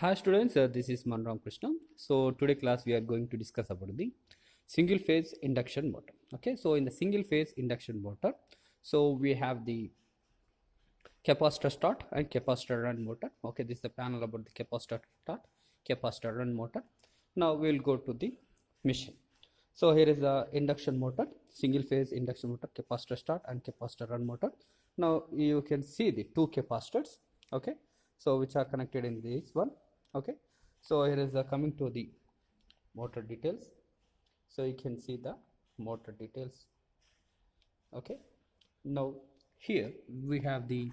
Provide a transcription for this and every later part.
Hi students, this is Manram Krishna. So today class we are going to discuss about the single phase induction motor. Okay, so in the single phase induction motor, so we have the capacitor start and capacitor run motor. Okay, this is the panel about the capacitor start, capacitor run motor. Now we will go to the machine. So here is the induction motor, single phase induction motor, capacitor start and capacitor run motor. Now you can see the two capacitors, okay, so which are connected in this one. Okay, so here is the coming to the motor details. So you can see the motor details. Okay, now here we have the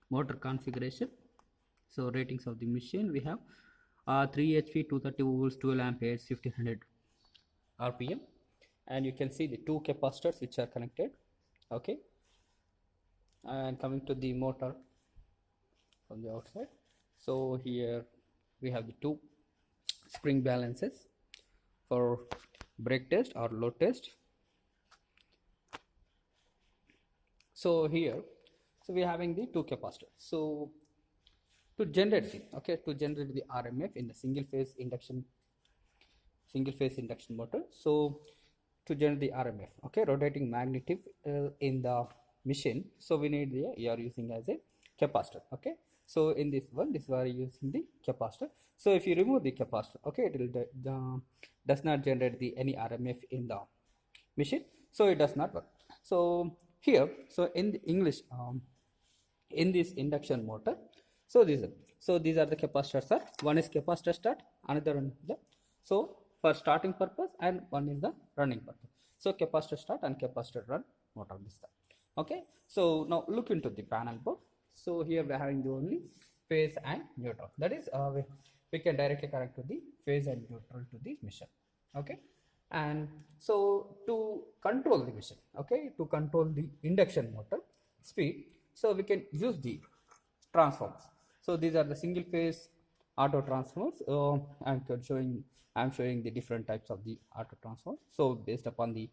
motor configuration. So ratings of the machine, we have 3 HP, 230 volts, 12 amperes, 1500 RPM, and you can see the two capacitors which are connected. Okay, and coming to the motor from the outside, so here we have the two spring balances for brake test or load test. So here, so we are having the two capacitors. So to generate the RMF in the single phase induction motor, so to generate the RMF, okay, rotating magnetic in the machine, so we need the, you are using as a capacitor. Okay, so in this one, this we are using the capacitor. So if you remove the capacitor, okay, it will does not generate the any RMF in the machine, so it does not work. So here, so in the English, in this induction motor, so these are the capacitors, sir. One is capacitor start, another one is the, so for starting purpose, and one is the running purpose. So capacitor start and capacitor run motor, this time. Okay, so now look into the panel board. So here we are having the only phase and neutral, that is we can directly connect to the phase and neutral to the machine. Okay, and so to control the machine, okay, to control the induction motor speed, so we can use the transformers. So these are the single phase auto transformers. I'm showing the different types of the auto transformers, so based upon the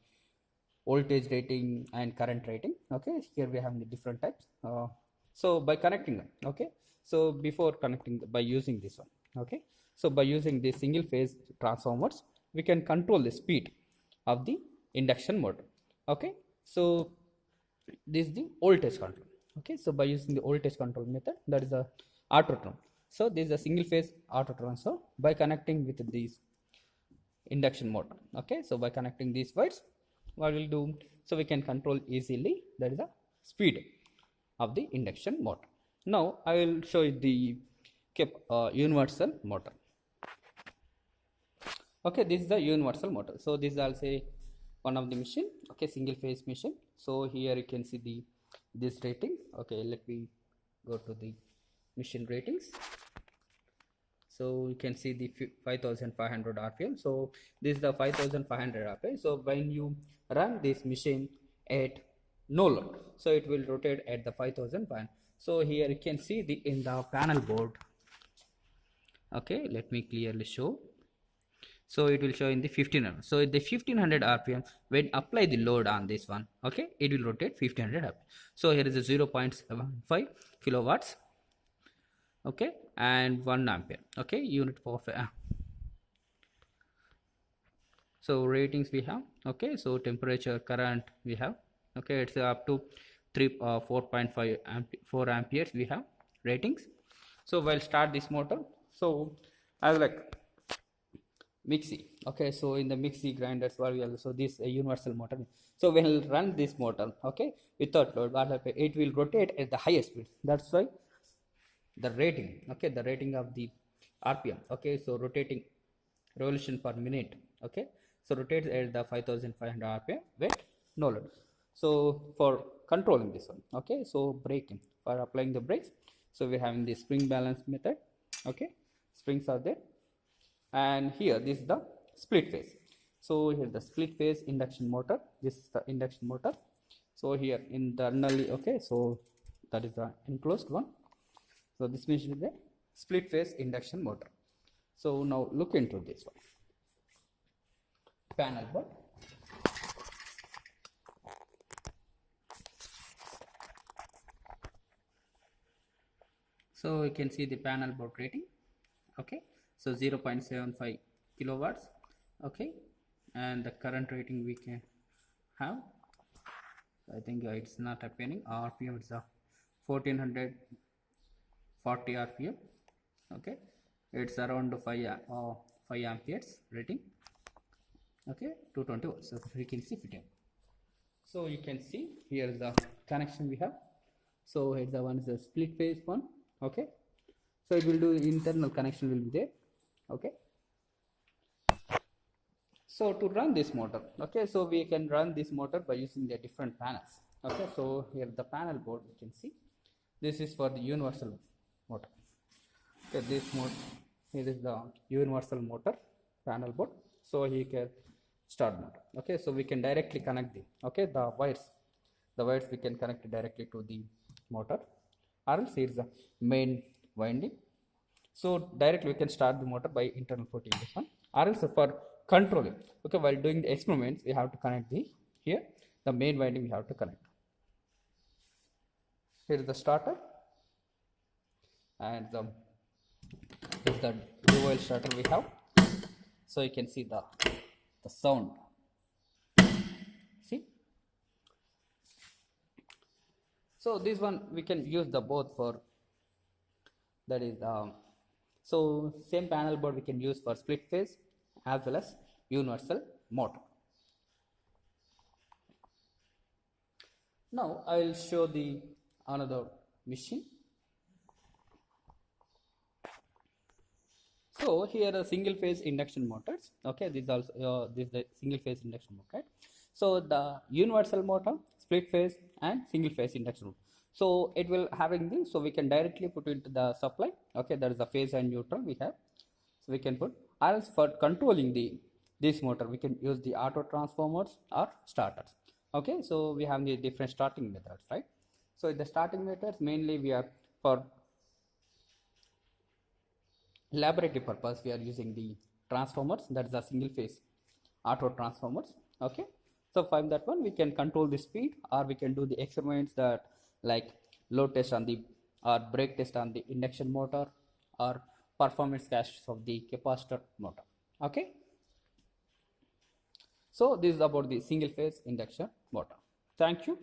voltage rating and current rating. Okay, here we have the different types. So by connecting them, okay, so before connecting by using this one, okay, so by using the single phase transformers, we can control the speed of the induction motor. Okay, so this is the voltage control. Okay, so by using the voltage control method, that is a autotron. So this is a single phase autotron. So by connecting with these induction motor, okay, so by connecting these wires, what we'll do, so we can control easily, that is the speed of the induction motor. Now I will show you the universal motor. Okay, this is the universal motor. So this is also one of the machine, okay, single phase machine. So here you can see the this rating. Okay, let me go to the machine ratings. So you can see the 5500 RPM. So this is the 5500 RPM. So when you run this machine at no load, so it will rotate at the 5500. So here you can see the in the panel board. Okay, let me clearly show. So it will show in the 1500. So the 1500 RPM, when apply the load on this one, okay, it will rotate 1500 RPM. So here is a 0.75 kilowatts, okay, and 1 ampere, okay, unit of so ratings we have, okay, so temperature, current we have, okay, it's up to 4.5 4 amperes we have ratings. So while start this motor, so I will like mixie. Okay, so in the mixie grinders, what we also this universal motor. So when we'll run this motor, okay, without load, what happen, it will rotate at the highest speed. That's why the rating, okay, the rating of the RPM, okay, so rotating revolution per minute, okay, so rotates at the 5500 RPM with no load. So for controlling this one, okay, so braking, for applying the brakes, so we're having the spring balance method, okay, springs are there, and here this is the split phase. So here the split phase induction motor, this is the induction motor. So here internally, okay, so that is the enclosed one. So this means the split phase induction motor. So now look into this one panel board. So you can see the panel board rating. Okay, so 0.75 kilowatts. Okay, and the current rating we can have, I think it's not appearing. RPM, it's a 1440 RPM. Okay, it's around 5 amperes rating. Okay, 220 volts. So frequency fitting. So you can see here is the connection we have. So here's the one is the split phase one. Okay, so it will do internal connection will be there. Okay, so to run this motor, okay, so we can run this motor by using the different panels. Okay, so here the panel board you can see, this is for the universal motor. Okay, this mode, here is the universal motor panel board. So here can start motor. Okay, so we can directly connect the wires we can connect directly to the motor, or else here is the main winding. So directly we can start the motor by internal putting this one, or else for controlling. Okay, while doing the experiments we have to connect the main winding we have to connect. Here is the starter, and this is the dual starter we have. So you can see the sound. See, so this one we can use the both for, that is so same panel board we can use for split phase as well as universal motor. Now I will show the another machine. So here are single phase induction motors. Okay, this is also this is the single phase induction motor. So the universal motor, split phase and single phase induction motor. So it will having this, so we can directly put it into the supply. Okay, there is the phase and neutral we have, so we can put. Or else for controlling this motor we can use the auto transformers or starters. Okay, so we have the different starting methods, right? So the starting methods mainly we are for laboratory purpose we are using the transformers, that is a single phase auto transformers. Okay, so from that one we can control the speed, or we can do the experiments that like load test on the or brake test on the induction motor, or performance tests of the capacitor motor. Okay, so this is about the single phase induction motor. Thank you.